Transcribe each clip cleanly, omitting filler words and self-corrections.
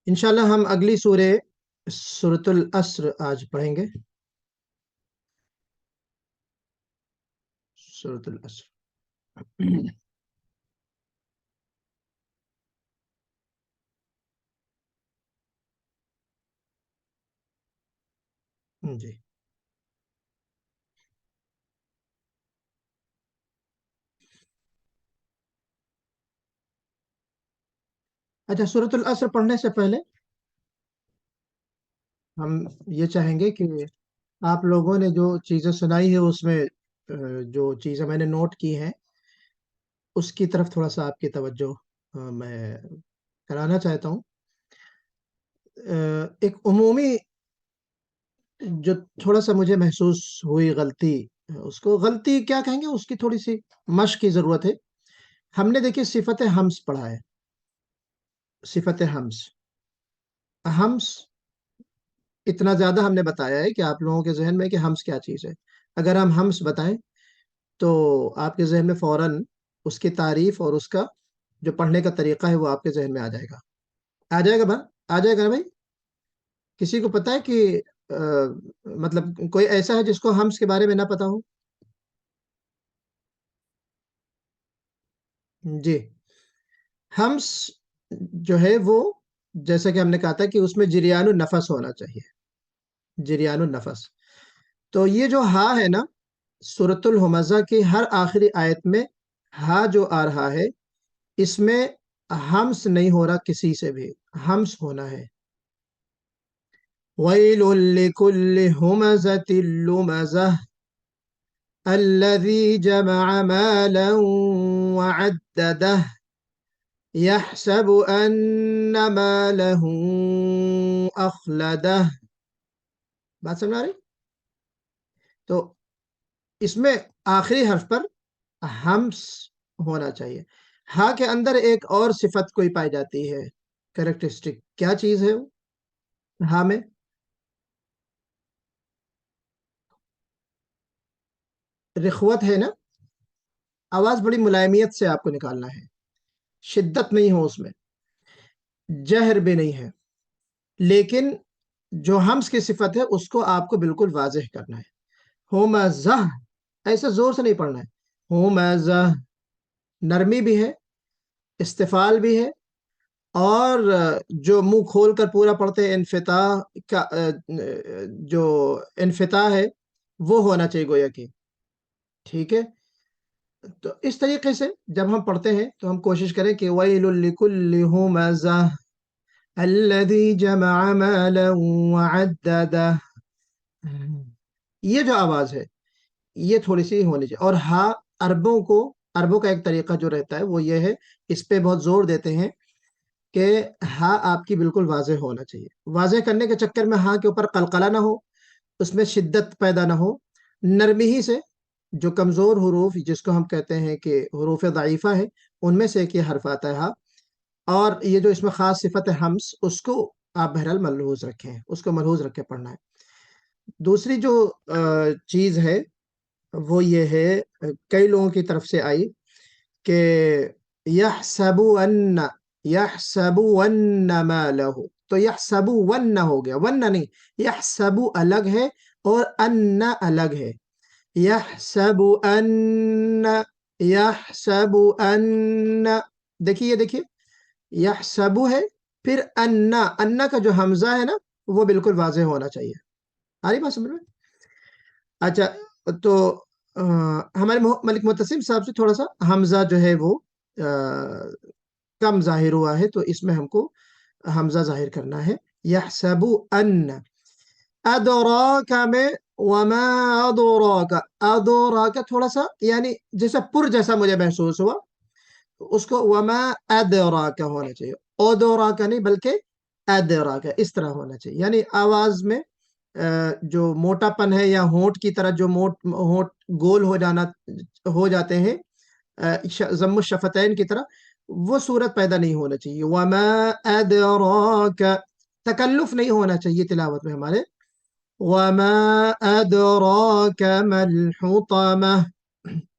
انشاءاللہ ہم اگلی سورۃ العصر آج پڑھیں گے. سورۃ العصر. جی اچھا، سورۃ العصر پڑھنے سے پہلے ہم یہ چاہیں گے کہ آپ لوگوں نے جو چیزیں سنائی ہے اس میں جو چیزیں میں نے نوٹ کی ہیں اس کی طرف تھوڑا سا آپ کی توجہ میں کرانا چاہتا ہوں. ایک عمومی جو تھوڑا سا مجھے محسوس ہوئی غلطی، اس کو غلطی کیا کہیں گے، اس کی تھوڑی سی مشق کی ضرورت ہے. ہم نے دیکھیے صفت ہمس پڑھا ہے. صفت ہمس اتنا زیادہ ہم نے بتایا ہے کہ آپ لوگوں کے ذہن میں کہ ہمس کیا چیز ہے. اگر ہم ہمس بتائیں تو آپ کے ذہن میں فوراً اس کی تعریف اور اس کا جو پڑھنے کا طریقہ ہے وہ آپ کے ذہن میں آ جائے گا. آ جائے گا آ جائے گا نا بھائی؟ کسی کو پتا ہے کہ مطلب کوئی ایسا ہے جس کو ہمس کے بارے میں نہ پتا ہو؟ جی. ہمس جو ہے وہ، جیسا کہ ہم نے کہا تھا کہ اس میں جریان النفس ہونا چاہیے. جریان النفس. تو یہ جو ہا ہے نا، سورۃ الہمزہ کی ہر آخری آیت میں ہا جو آ رہا ہے اس میں ہمس نہیں ہو رہا کسی سے بھی. ہمس ہونا ہے. وَيْلٌ لِكُلِّ هُمَزَةٍ لُمَزَةٍ الَّذِي جَمَعَ مَالًا وَعَدَّدَهُ يَحْسَبُ أَنَّ مَالَهُ أَخْلَدَهُ. بات سمجھ آ رہی؟ تو اس میں آخری حرف پر ہمس ہونا چاہیے. ہا کے اندر ایک اور صفت کوئی پائی جاتی ہے، کریکٹرسٹک. کیا چیز ہے وہ ہا میں؟ رخوت ہے نا. آواز بڑی ملائمیت سے آپ کو نکالنا ہے. شدت نہیں ہو اس میں، جہر بھی نہیں ہے، لیکن جو ہمس کی صفت ہے اس کو آپ کو بالکل واضح کرنا ہے. ہومزہ، ایسے زور سے نہیں پڑھنا ہے. ہومزہ. نرمی بھی ہے، استفال بھی ہے، اور جو منہ کھول کر پورا پڑھتے ہیں انفتاح کا جو انفتاح ہے وہ ہونا چاہیے گویا کہ. ٹھیک ہے. تو اس طریقے سے جب ہم پڑھتے ہیں تو ہم کوشش کریں کہ وَيْلٌ لِكُلِّ هُمَزَةٍ الَّذِي جَمَعَ مَالًا وَعَدَّدَهُ. یہ جو آواز ہے یہ تھوڑی سی ہونی چاہیے. اور ہاں، عربوں کا ایک طریقہ جو رہتا ہے وہ یہ ہے، اس پہ بہت زور دیتے ہیں کہ ہاں آپ کی بالکل واضح ہونا چاہیے. واضح کرنے کے چکر میں ہاں کے اوپر قلقلہ نہ ہو، اس میں شدت پیدا نہ ہو. نرمی ہی سے جو کمزور حروف جس کو ہم کہتے ہیں کہ حروف ضعیفہ ہے ان میں سے ایک یہ حرف آتا ہے ہاں. اور یہ جو اس میں خاص صفت ہے ہمس، اس کو آپ بہرحال ملحوظ رکھیں، اس کو ملحوظ رکھ کے پڑھنا ہے. دوسری جو چیز ہے وہ یہ ہے، کئی لوگوں کی طرف سے آئی کہ یحسبون، یحسبون مالہ. تو یحسبون ہو گیا، ون نہیں. یحسب الگ ہے اور ان الگ ہے. یحسب ان، یحسب ان. دیکھیے دیکھیے، یحسب ہے، پھر ان کا جو حمزہ ہے نا وہ بالکل واضح ہونا چاہیے. آ رہی بات سمجھ میں؟ اچھا. تو ہمارے ملک متصم صاحب سے تھوڑا سا حمزہ جو ہے وہ کم ظاہر ہوا ہے، تو اس میں ہم کو حمزہ ظاہر کرنا ہے. یحسب ان. ادراک میں وما ادراک، ادراک تھوڑا سا یعنی جیسا پر جیسا مجھے محسوس ہوا، اس کو وما ادراک ہونا چاہیے. ادراک نہیں بلکہ ادراک اس طرح ہونا چاہیے. یعنی آواز میں جو موٹا پن ہے یا ہونٹ کی طرح جو ہونٹ گول ہو جاتے ہیں ضم الشفتین کی طرح، وہ صورت پیدا نہیں ہونا چاہیے. وما ادراک، تکلف نہیں ہونا چاہیے تلاوت میں ہمارے. وما ادراک ما الحطمہ.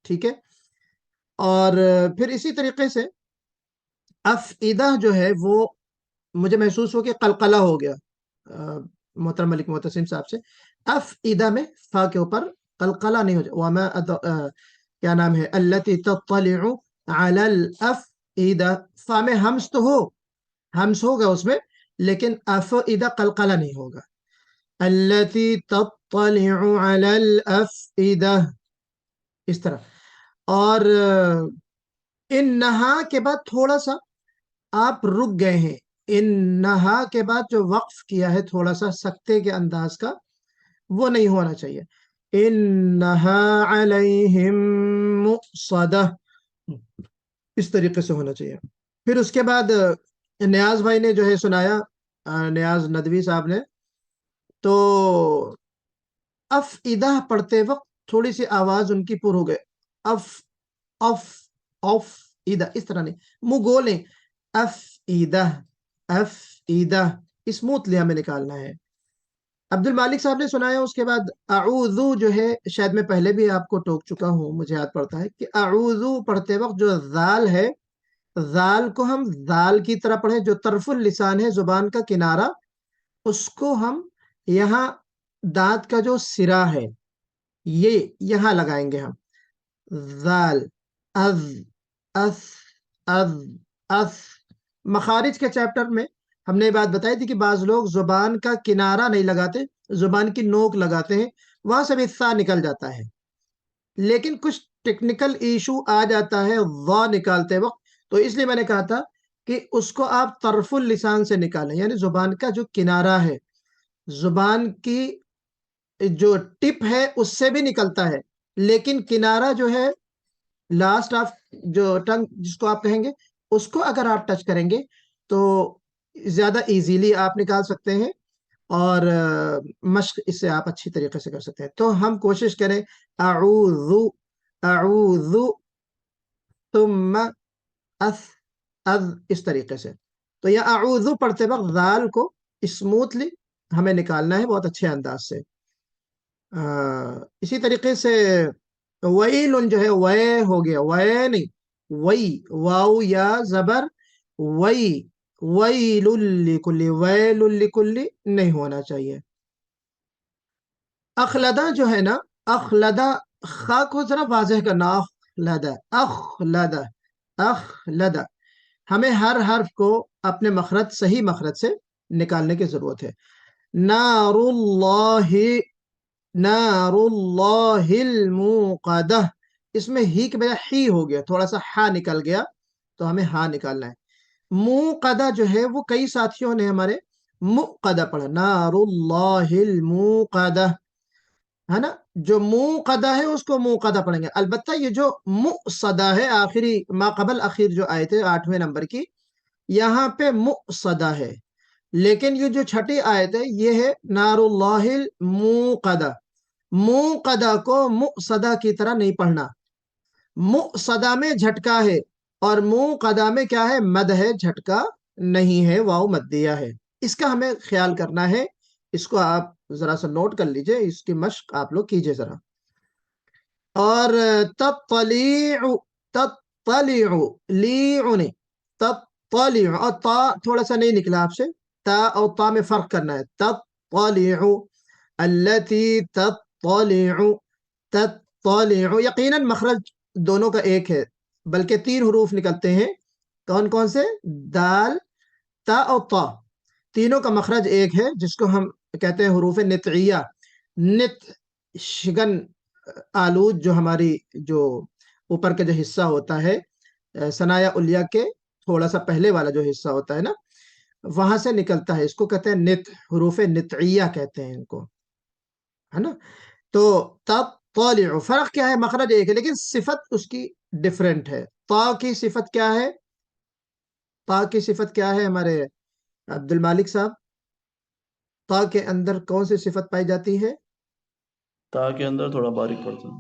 ٹھیک ہے. اور پھر اسی طریقے سے افئدہ جو ہے وہ مجھے محسوس ہو کہ قلقلہ ہو گیا محترم ملک معتصم صاحب سے. افئدہ میں فا کے اوپر قلقلہ نہیں ہو جائے. وما کیا نام ہے التی تطلع علی الافئدہ، فا میں ہمس تو ہو، ہمس ہوگا اس میں، لیکن افئدہ قلقلہ نہیں ہوگا. التی تطلع علی الافئدہ اس طرح. اور انہا کے بعد تھوڑا سا آپ رک گئے ہیں. انہا کے بعد جو وقف کیا ہے تھوڑا سا سکتے کے انداز کا، وہ نہیں ہونا چاہیے. انہا علیہم مؤصدہ، اس طریقے سے ہونا چاہیے. پھر اس کے بعد نیاز بھائی نے جو ہے سنایا، نیاز ندوی صاحب نے، تو افئدہ پڑھتے وقت تھوڑی سی آواز ان کی پر ہو گئے. اف اف اف ایدہ، اس طرح نہیں، منہ گولیں. افئدہ افئدہ، اسموتھلی ہمیں نکالنا ہے. عبد المالک صاحب نے سنایا. اس کے بعد اعوذ جو ہے، شاید میں پہلے بھی آپ کو ٹوک چکا ہوں، مجھے یاد پڑتا ہے کہ اعوذ پڑھتے وقت جو ذال ہے، ذال کو ہم ذال کی طرح پڑھیں، جو طرف اللسان ہے، زبان کا کنارہ، اس کو ہم یہاں دانت کا جو سرا ہے یہ یہاں لگائیں گے ہم. ذال اذ اث اذ اث. مخارج کے چیپٹر میں ہم نے یہ بات بتائی تھی کہ بعض لوگ زبان کا کنارہ نہیں لگاتے، زبان کی نوک لگاتے ہیں، وہاں سے بھی ثا نکل جاتا ہے. لیکن کچھ ٹیکنیکل ایشو آ جاتا ہے ضا نکالتے وقت، تو اس لیے میں نے کہا تھا کہ اس کو آپ طرف اللسان سے نکالیں، یعنی زبان کا جو کنارہ ہے، زبان کی جو ٹپ ہے اس سے بھی نکلتا ہے، لیکن کنارہ جو ہے لاسٹ آف جو ٹنگ جس کو آپ کہیں گے، اس کو اگر آپ ٹچ کریں گے تو زیادہ ایزیلی آپ نکال سکتے ہیں، اور مشق اس سے آپ اچھی طریقے سے کر سکتے ہیں. تو ہم کوشش کریں اعوذ اعوذ ثم اث اذ، اس طریقے سے. تو یہ اعوذ پڑھتے وقت ذال کو اسموتھلی ہمیں نکالنا ہے بہت اچھے انداز سے. اسی طریقے سے ویل جو ہے، وے ہو گیا، وے نہیں، وئی، واو یا زبر، وئی، ویل لکل، ویل لکل نہیں ہونا چاہیے. اخلدہ جو ہے نا، اخلدہ، خا کو ذرا واضح کرنا. اخلدہ اخلدہ اخلدہ، ہمیں ہر حرف کو اپنے مخرج، صحیح مخرج سے نکالنے کی ضرورت ہے. نار اللہ، نار اللہ الموقدہ، اس میں ہی کے بجائے ہی ہو گیا، تھوڑا سا ہا نکل گیا، تو ہمیں ہا نکالنا ہے. موقدہ جو ہے وہ کئی ساتھیوں نے ہمارے مقدہ پڑھا، نار اللہ الموقدہ، ہے نا. جو موقدہ ہے اس کو موقدہ پڑھیں گے. البتہ یہ جو مؤصدہ ہے، آخری ما قبل اخیر جو آئے تھے 8ویں نمبر کی، یہاں پہ مؤصدہ ہے، لیکن یہ جو چھٹی آیت ہے یہ ہے نار اللہ الموقدہ. موقدہ کو مؤصدہ کی طرح نہیں پڑھنا. مؤصدہ میں جھٹکا ہے، اور موقدہ میں کیا ہے، مد ہے، جھٹکا نہیں ہے، واو مدیہ ہے. اس کا ہمیں خیال کرنا ہے. اس کو آپ ذرا سا نوٹ کر لیجئے، اس کی مشق آپ لوگ کیجئے ذرا. اور تطلیع، تطلیع، لیع نہیں، تطلیع، اور تا تھوڑا سا نہیں نکلا آپ سے، تا اور تا میں فرق کرنا ہے. تطلیع، التی تطلیع، تطلیع. یقیناً مخرج دونوں کا ایک ہے، بلکہ 3 حروف نکلتے ہیں. کون کون سے؟ دال، تا اور تا، تینوں کا مخرج ایک ہے، جس کو ہم کہتے ہیں حروف نطعیہ. نت، شگن آلود، جو ہماری جو اوپر کا جو حصہ ہوتا ہے ثنایا علیہ کے تھوڑا سا پہلے والا جو حصہ ہوتا ہے نا، وہاں سے نکلتا ہے، اس کو کہتے ہیں نت، حروف نطعیہ کہتے ہیں ان کو، ہے نا. تو تب طالع، فرق کیا ہے، مخرج ایک ہے لیکن صفت اس کی ڈیفرنٹ ہے. تا کی صفت کیا ہے، تا کی صفت کیا ہے ہمارے عبد المالک صاحب؟ تا کے اندر کون سی صفت پائی جاتی ہے؟ تا کے اندر تھوڑا باریک پڑتا ہے،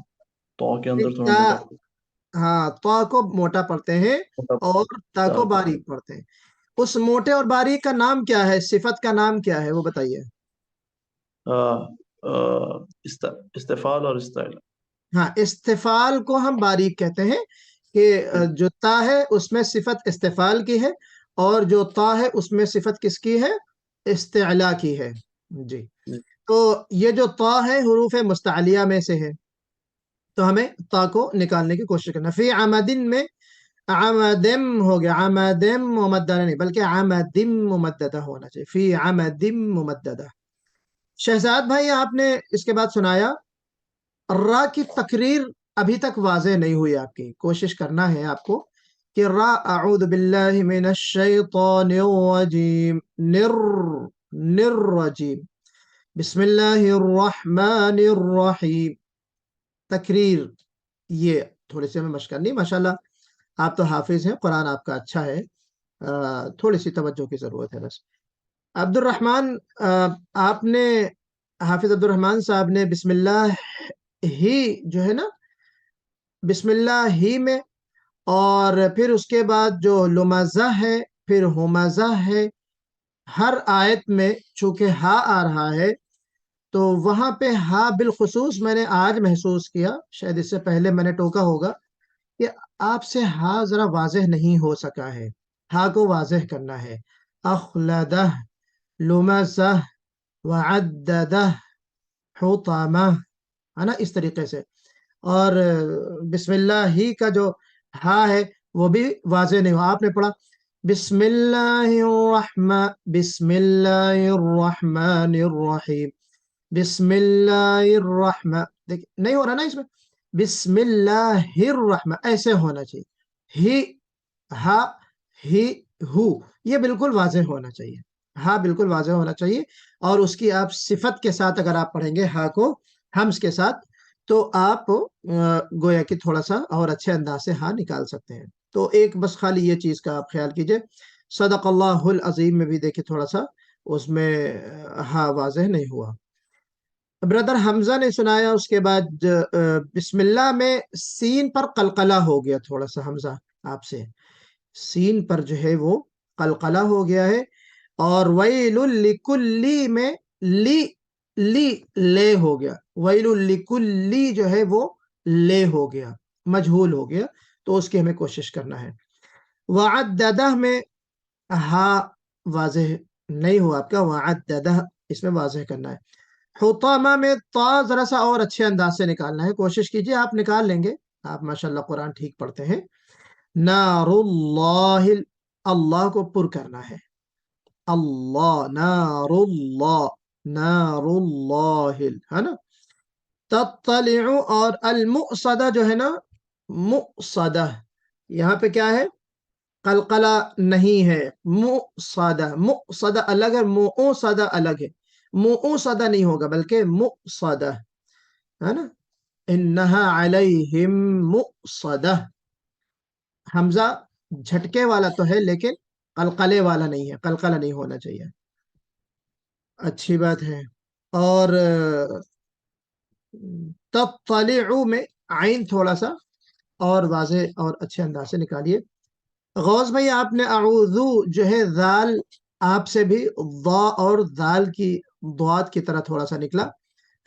تو کے اندر تھوڑا تا، موٹا پڑتا ہاں، تا کو موٹا پڑھتے ہیں ہے، اور تا کو باریک پڑھتے ہیں. اس موٹے اور باریک کا نام کیا ہے، صفت کا نام کیا ہے، وہ بتائیے. استفال اور استعلا. ہاں، استفال کو ہم باریک کہتے ہیں، کہ جو تا ہے اس میں صفت استفال کی ہے، اور جو تا ہے اس میں صفت کس کی ہے؟ استعلا کی ہے جی. تو یہ جو تا ہے حروف مستعلیہ میں سے ہے، تو ہمیں تا کو نکالنے کی کوشش کرنا. فی عمدن میں عمدم ہو گیا، عمدم ممددہ نہیں بلکہ عمدم ممددہ ہونا چاہیے، فی عمدم ممددہ. شہزاد بھائی آپ نے اس کے بعد سنایا را کی تقریر ابھی تک واضح نہیں ہوئی، آپ کی کوشش کرنا ہے آپ کو کہ را اعوذ باللہ من الشیطان الرجیم نر نر رجیم بسم اللہ الرحمن الرحیم. تقریر یہ تھوڑی سی ہمیں مشق کرنی. ماشاءاللہ آپ تو حافظ ہیں، قرآن آپ کا اچھا ہے، تھوڑی سی توجہ کی ضرورت ہے بس. عبد الرحمن آپ نے، حافظ عبد الرحمن صاحب نے بسم اللہ ہی جو ہے نا، بسم اللہ ہی میں، اور پھر اس کے بعد جو لمزہ ہے پھر ہمزہ ہے، ہر آیت میں چونکہ ہا آ رہا ہے تو وہاں پہ ہا بالخصوص میں نے آج محسوس کیا، شاید اس سے پہلے میں نے ٹوکا ہوگا کہ آپ سے ہا ذرا واضح نہیں ہو سکا ہے. ہا کو واضح کرنا ہے. اخلدہ لمزہ وعددہ حطامہ، ہے نا، اس طریقے سے. اور بسم اللہ ہی کا جو ہا ہے وہ بھی واضح نہیں ہوا. آپ نے پڑھا بسم اللہ الرحمن، بسم اللہ الرحمن الرحیم، بسم اللہ الرحمن، دیکھیں نہیں ہو رہا نا اس میں، بسم اللہ الرحمن ایسے ہونا چاہیے. ہی ہا ہی ہو یہ بالکل واضح ہونا چاہیے، ہا بالکل واضح ہونا چاہیے. اور اس کی آپ صفت کے ساتھ اگر آپ پڑھیں گے ہا کو ہمز کے ساتھ تو آپ گویا کہ تھوڑا سا اور اچھے انداز سے ہا نکال سکتے ہیں. تو ایک بس خالی یہ چیز کا آپ خیال کیجئے. صدق اللہ العظیم میں بھی دیکھیں تھوڑا سا اس میں ہا واضح نہیں ہوا. بردر حمزہ نے سنایا اس کے بعد بسم اللہ میں سین پر قلقلہ ہو گیا تھوڑا سا. حمزہ آپ سے سین پر جو ہے وہ قلقلہ ہو گیا ہے. اور ویل لکلی میں لی لی لے ہو گیا، ویل لکلی جو ہے وہ لے ہو گیا، مجہول ہو گیا، تو اس کی ہمیں کوشش کرنا ہے. وعددہ میں ہا واضح نہیں ہوا آپ کا، وعددہ اس میں واضح کرنا ہے. حطامہ میں تا ذرا سا اور اچھے انداز سے نکالنا ہے، کوشش کیجئے آپ نکال لیں گے، آپ ماشاءاللہ قرآن ٹھیک پڑھتے ہیں. نار اللہ، اللہ کو پر کرنا ہے، اللہ نار اللہ، نار اللہ ہے نا. تطلع اور المؤصدہ جو ہے نا، مؤصدہ یہاں پہ کیا ہے؟ قلقلہ نہیں ہے. مؤصدہ، مؤصدہ الگ ہے، مؤصدہ الگ ہے. مؤصدہ نہیں ہوگا بلکہ مؤصدہ ہے نا. انہا علیہم مؤصدہ، حمزہ جھٹکے والا تو ہے لیکن قلقلے والا نہیں ہے، قلقلہ نہیں ہونا چاہیے. اچھی بات ہے. اور تطلع میں عین تھوڑا سا اور واضح اور اچھے انداز سے نکالیے. غوث بھائی آپ نے اعوذو جو ہے ذال آپ سے بھی ضا اور ذال کی ضاد کی طرح تھوڑا سا نکلا،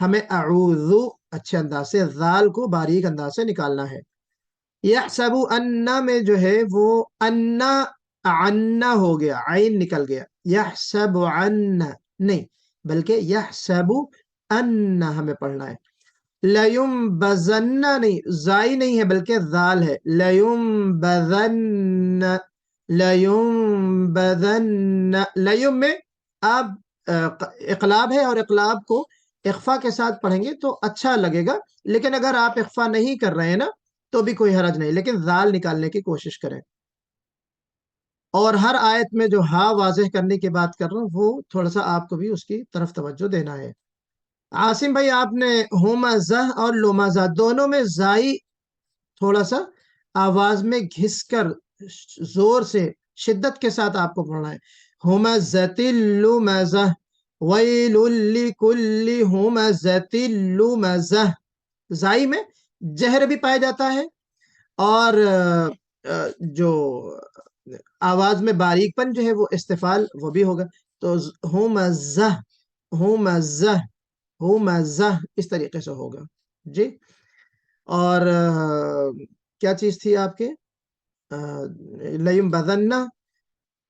ہمیں اعوذو اچھے انداز سے ذال کو باریک انداز سے نکالنا ہے. یحسب انا میں جو ہے وہ انا عنا ہو گیا، عین نکل گیا. یحسب عنا نہیں بلکہ یحسب انا ہمیں پڑھنا ہے. لَيُنْبَذَنَّ نہیں، زائی نہیں ہے بلکہ ذال ہے. لَيُنْبَذَنَّ، لَيُنْبَذَنَّ، لَيُم میں آپ اقلاب ہے اور اقلاب کو اخفا کے ساتھ پڑھیں گے تو اچھا لگے گا، لیکن اگر آپ اخفا نہیں کر رہے ہیں نا تو بھی کوئی حرج نہیں، لیکن ذال نکالنے کی کوشش کریں. اور ہر آیت میں جو ہا واضح کرنے کی بات کر رہا ہوں وہ تھوڑا سا آپ کو بھی اس کی طرف توجہ دینا ہے. عاصم بھائی آپ نے ہمزہ اور لمزہ دونوں میں زائی تھوڑا سا آواز میں گھس کر زور سے شدت کے ساتھ آپ کو پڑھنا ہے. ہمزۃ لمزہ، ویل لکل ہمزۃ لمزہ. زائی میں جہر بھی پایا جاتا ہے اور جو آواز میں باریک پن جو ہے وہ استفال وہ بھی ہوگا. تو ہمزہ، ہمزہ، ہمزہ اس طریقے سے ہوگا جی. اور کیا چیز تھی آپ کے؟ لَيُنْبَذَنَّ،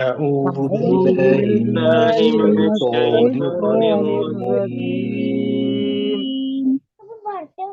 أعوذ أعوذ بالله من بالله من الشيطان الشيطان الرجيم الرجيم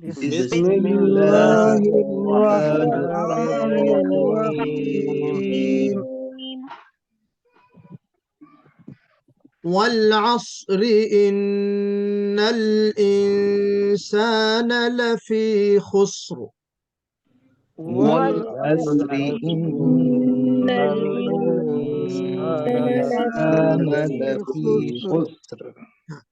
بسم بسم الله الله الرحمن الرحمن الرحيم الرحيم والعصر إن الإنسان لفي خسر والعصر إن الإنسان لفي خسر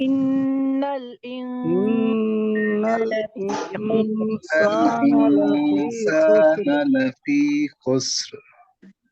إن إن الإنسان لفي الإنسان لفي خسر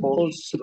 خسر। خسر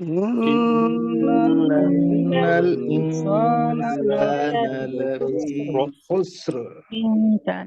إن الإنسان لفي خسر إنسان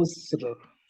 خسر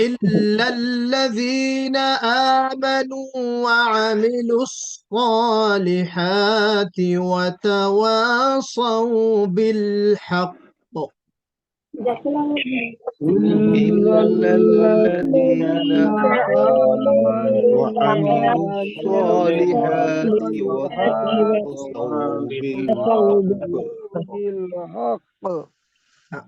إلا الذين آمنوا وعملوا الصالحات وتواصوا بالحق. إلا الذين آمنوا وعملوا الصالحات وتواصوا بالحق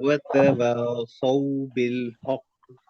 وتواصوا بالحق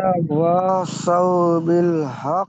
وتواصوا بالحق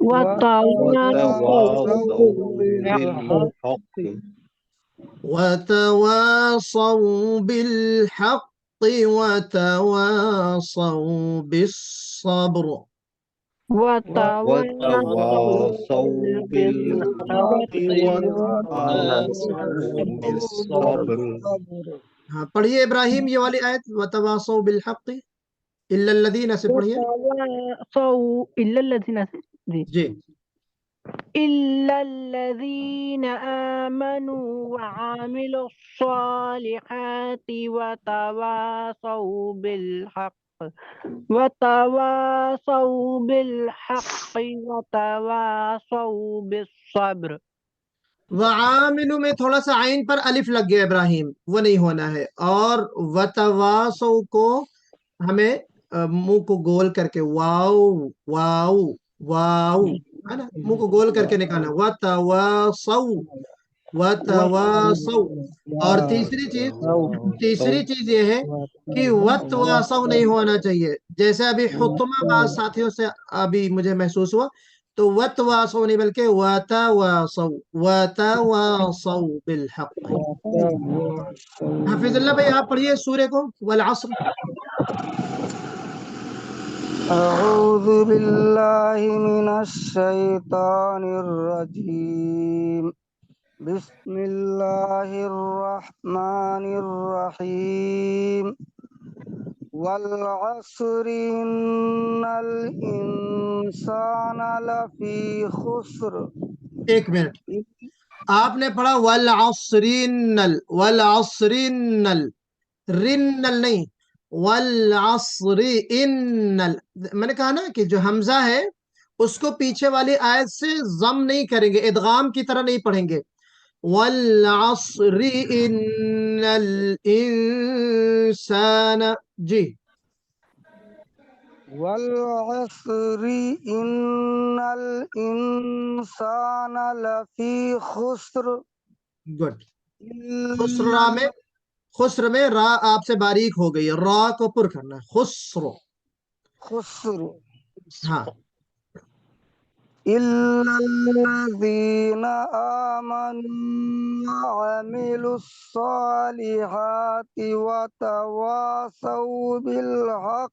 وتواصوا بالحق وتواصوا بالحق وتواصوا بالصبر. وتواصوا بالحق وتواصوا بالصبر. ہاں پڑھیے ابراہیم یہ والی آیت وتواصوا بالحق الا الذین سے پڑھیے وتواصوا إلا الذين جی إلا الذين آمنوا وعملوا الصالحات وتواصوا بالحق وتواصوا بالصبر. وعاملو میں تھوڑا سا عین پر الف لگ گیا ابراہیم، وہ نہیں ہونا ہے، اور وتواصو کو ہمیں منہ کو گول کر کے واو واو واو ہے نا، منہ کو گول کر کے نکالنا وتواصو وتواصو. اور تیسری چیز یہ ہے کہ وتواصو نہیں ہونا چاہیے، جیسے ابھی حتمہ بعض ساتھیوں سے ابھی مجھے محسوس ہوا، تو وتواصو نہیں بلکہ وتواصو بالحق. حافظ اللہ بھائی آپ پڑھیے سورہ کو والعصر. أعوذ بالله من الشيطان الرجيم. بسم الله الرحمن الرحيم. والعصر إن الإنسان لفي خسر. ایک منٹ، آپ نے پڑھا والعصرنل، والعصرنل، رنل نہیں، والعصر انل. میں نے کہا نا کہ جو حمزہ ہے اس کو پیچھے والی آیت سے ضم نہیں کریں گے، ادغام کی طرح نہیں پڑھیں گے. والعصر ان الانسان جی والعصر إن الإنسان لفي خسر. گڈ. خسر میں را آپ سے باریک ہو گئی، را کو پر کرنا ہے، خسر. خسر ہاں إلا الذين آمنوا وعملوا الصالحات وتواصوا بالحق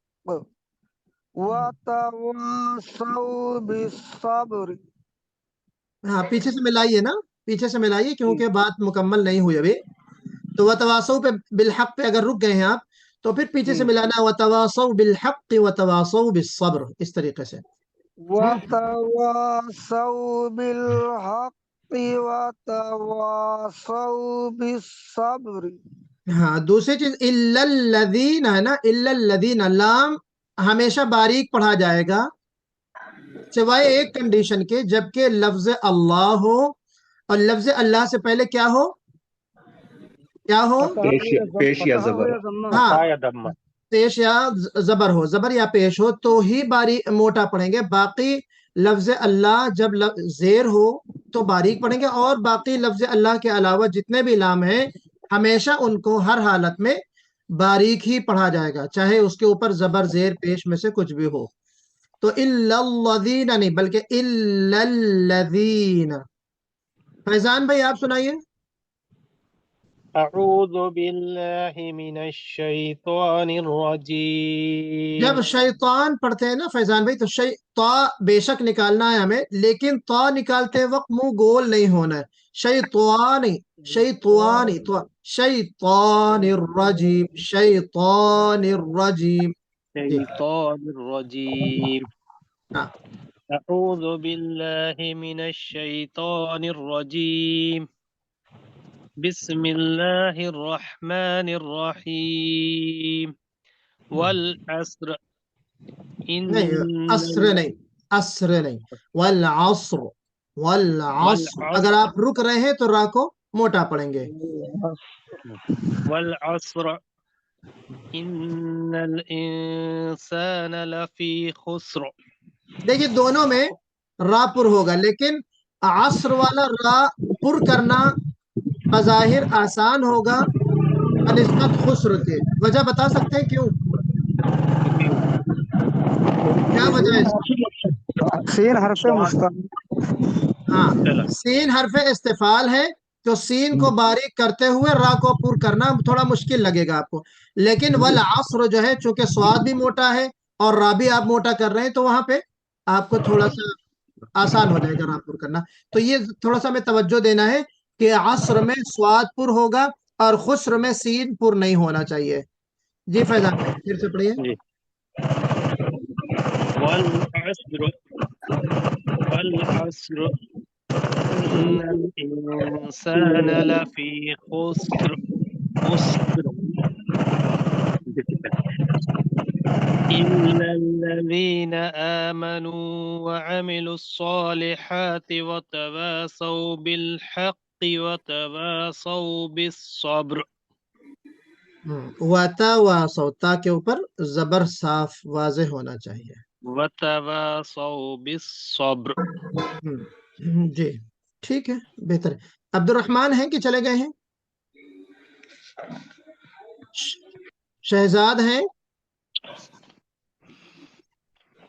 وتواصوا بالصبر. ہاں پیچھے سے ملائیے نا، پیچھے سے ملائیے کیونکہ بات مکمل نہیں ہوئی ابھی. تو وتواصوا پہ بالحق پہ اگر رک گئے ہیں آپ تو پھر پیچھے سے ملانا وتواصوا بالحق وتواصوا بالصبر، اس طریقے سے. وتواصوا بالحق وتواصوا بالصبر. ہاں دوسری چیز الا الذین ہے نا، الا الذین، لام ہمیشہ باریک پڑھا جائے گا سوائے ایک کنڈیشن کے، جبکہ لفظ اللہ ہو اور لفظ اللہ سے پہلے کیا ہو، کیا ہو، پیش یا زبر. ہاں تا یا دم. پیش یا زبر ہو، زبر یا پیش ہو تو ہی باریک موٹا پڑھیں گے. باقی لفظ اللہ جب زیر ہو تو باریک پڑھیں گے، اور باقی لفظ اللہ کے علاوہ جتنے بھی لام ہیں ہمیشہ ان کو ہر حالت میں باریک ہی پڑھا جائے گا، چاہے اس کے اوپر زبر زیر پیش میں سے کچھ بھی ہو. تو الا الذین نہیں بلکہ الا الذین. فیضان بھائی آپ سنائیے. اعوذ باللہ من الشیطان الرجیم. جب شیطان پڑھتے ہیں نا فیضان بھائی تو تا بے شک نکالنا ہے ہمیں، لیکن تا نکالتے وقت منہ گول نہیں ہونا ہے. شیطانی شیطانی تو شیطان الرجیم، شیطان الرجیم. شیطان الرجیم. ہاں اعوذ باللہ من الشیطان الرجیم. بسم اللہ الرحمن الرحیم. والعصر نہیں عصر نہیں، عصر نہیں، والعصر والعصر. اگر آپ رک رہے ہیں تو را کو موٹا پڑھیں گے. والعصر ان الانسان لفی خسر. دیکھیے دونوں میں را پر ہوگا، لیکن عصر والا را پر کرنا بظاہر آسان ہوگا بنسبت خسر کے. وجہ بتا سکتے ہیں کیوں، کیا وجہ ہے اس کی؟ سین حرف مستعار. ہاں سین حرف استفال ہے تو سین کو باریک کرتے ہوئے را کو پر کرنا تھوڑا مشکل لگے گا آپ کو، لیکن والعصر جو ہے چونکہ سواد بھی موٹا ہے اور را بھی آپ موٹا کر رہے ہیں تو وہاں پہ آپ کو تھوڑا سا آسان ہو جائے گا را پر کرنا. تو یہ تھوڑا سا ہمیں توجہ دینا ہے کہ عصر میں سواد پر ہوگا اور خسر میں سین پر نہیں ہونا چاہیے. جی فیضان بھائی پھر سے پڑھیے. جی والعصر والعصر إن الإنسان لفي خسر إلا الذين آمنوا وعملوا الصالحات وتواصوا بالحق وتواصوا بالصبر. وتواصوا تا کے اوپر زبر صاف واضح ہونا چاہیے. وتواصوا بالصبر. جی ٹھیک ہے بہتر ہے. عبد الرحمن ہیں کہ چلے گئے ہیں؟ شہزاد ہیں؟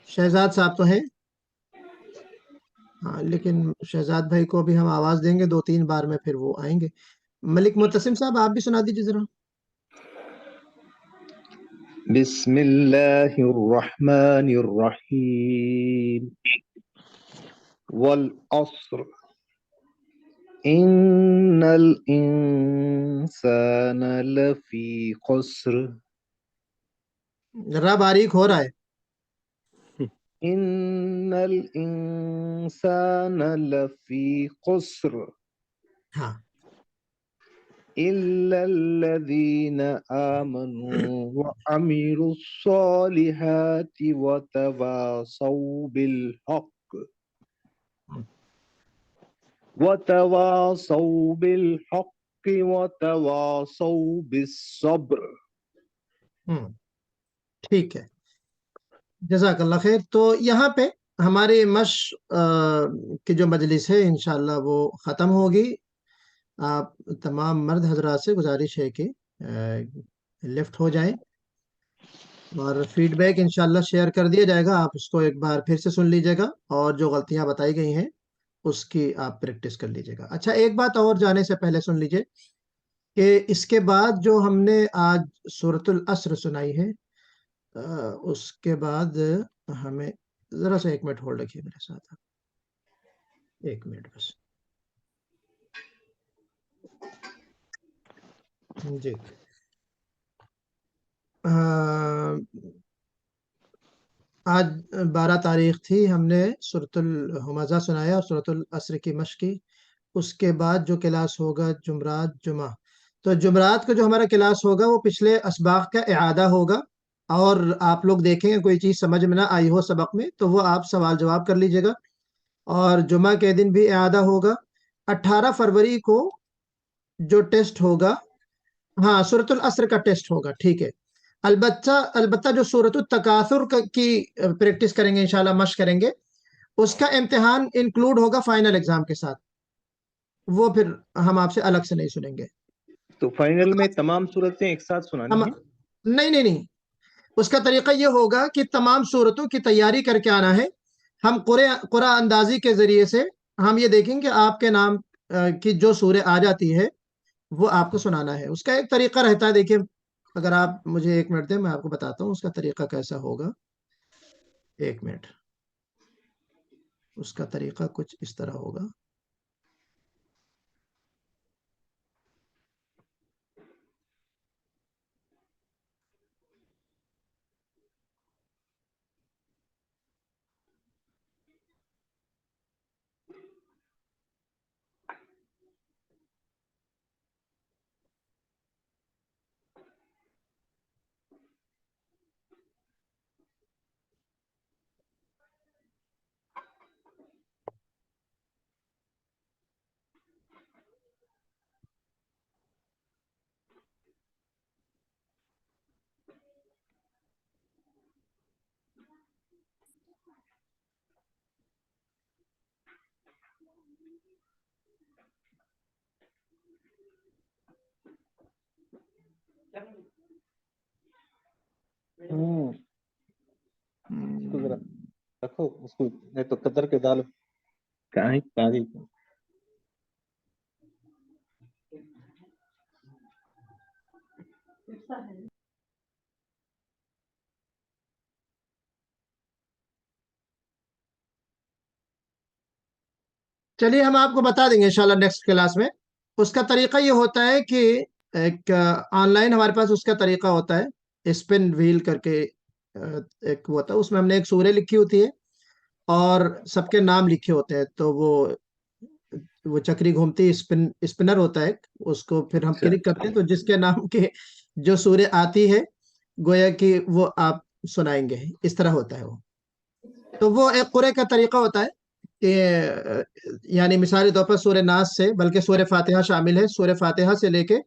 شہزاد صاحب تو ہیں ہاں، لیکن شہزاد بھائی کو بھی ہم آواز دیں گے 2-3 بار میں پھر وہ آئیں گے. ملک معتصم صاحب آپ بھی سنا دیجیے ذرا. بسم اللہ الرحمن الرحیم والعصر ان الانسان لفی خسر. ذرا باریک ہو رہا ہے. ان الانسان لفی خسر ہاں الا الذین آمنوا وعملوا الصالحات وتواصوا بالحق وتواصوا بالصبر. ٹھیک ہے جزاک اللہ خیر. تو یہاں پہ ہماری مشق کی جو مجلس ہے انشاءاللہ وہ ختم ہوگی. آپ تمام مرد حضرات سے گزارش ہے کہ لیفٹ ہو جائیں اور فیڈ بیک انشاءاللہ شیئر کر دیا جائے گا. آپ اس کو ایک بار پھر سے سن لیجئے گا اور جو غلطیاں بتائی گئی ہیں اس کی آپ پریکٹس کر لیجئے گا. اچھا ایک بات اور جانے سے پہلے سن لیجئے کہ اس کے بعد جو ہم نے آج سورۃ العصر سنائی ہے اس کے بعد ہمیں ذرا سا 1 منٹ ہولڈ رکھیے میرے ساتھ. 1 منٹ بس. جی آج 12 تاریخ تھی. ہم نے سورۃ الہمزہ سنایا اور سورۃ العصر کی مشق کی. اس کے بعد جو کلاس ہوگا جمعرات جمعہ، تو جمعرات کو جو ہمارا کلاس ہوگا وہ پچھلے اسباق کا اعادہ ہوگا اور آپ لوگ دیکھیں گے کوئی چیز سمجھ میں نہ آئی ہو سبق میں تو وہ آپ سوال جواب کر لیجئے گا. اور جمعہ کے دن بھی اعادہ ہوگا. 18 فروری کو جو ٹیسٹ ہوگا ہاں سورۃ العصر کا ٹیسٹ ہوگا. ٹھیک ہے. البتہ جو سورۃ التکاثر کی پریکٹس کریں گے انشاءاللہ مشق کریں گے اس کا امتحان انکلوڈ ہوگا فائنل ایگزام کے ساتھ. وہ پھر ہم آپ سے الگ سے نہیں سنیں گے. تو فائنل میں تمام صورتیں ایک ساتھ سنانی ہیں؟ نہیں اس کا طریقہ یہ ہوگا کہ تمام صورتوں کی تیاری کر کے آنا ہے. ہم قرآن اندازی کے ذریعے سے ہم یہ دیکھیں کہ آپ کے نام کی جو سورہ آ جاتی ہے وہ آپ کو سنانا ہے. اس کا ایک طریقہ رہتا ہے. دیکھیں اگر آپ مجھے 1 منٹ دیں میں آپ کو بتاتا ہوں اس کا طریقہ کیسا ہوگا. 1 منٹ. اس کا طریقہ کچھ اس طرح ہوگا. اس کو ذرا رکھو اس کو نہیں تو قدر کے ڈالو کہیں چلیے ہم آپ کو بتا دیں گے انشاءاللہ نیکسٹ کلاس میں. اس کا طریقہ یہ ہوتا ہے کہ ایک آن لائن ہمارے پاس اس کا طریقہ ہوتا ہے, اسپن ویل کر کے ایک ہوتا ہے, اس میں ہم نے ایک سورہ لکھی ہوتی ہے اور سب کے نام لکھے ہوتے ہیں. تو وہ چکری گھومتی اسپنر ہوتا ہے, اس کو پھر ہم کلک کرتے ہیں تو جس کے نام کے جو سورہ آتی ہے گویا کہ وہ آپ سنائیں گے. اس طرح ہوتا ہے وہ. تو وہ ایک قرے کا طریقہ ہوتا ہے کہ یعنی مثالی طور پر سورہ ناس سے, بلکہ سورہ فاتحہ شامل ہے, سورہ فاتحہ سے لے کے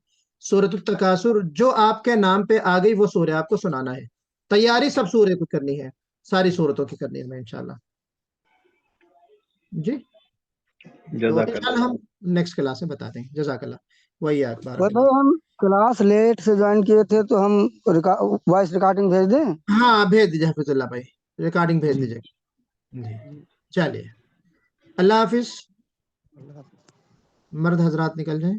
سورۃ التکاثر جو آپ کے نام پہ آ گئی وہ سورہ آپ کو سنانا ہے. تیاری سب سورہ کو کرنی ہے, ساری سورتوں کی کرنی ہے ہمیں انشاءاللہ. جی تو جزاک انشاءاللہ اللہ. ہم نیکسٹ کلاس میں بتا دیں گے. جزاک اللہ. وہی بارک وہ اللہ. بھائی ہم کلاس لیٹ سے جوائن کیے تھے تو ہم وائس ریکارڈنگ بھیج دیں. ہاں بھیج دیجیے حفظ اللہ بھائی, ریکارڈنگ بھیج دیجیے. جی چلیے, اللہ حافظ. مرد حضرات نکل جائیں.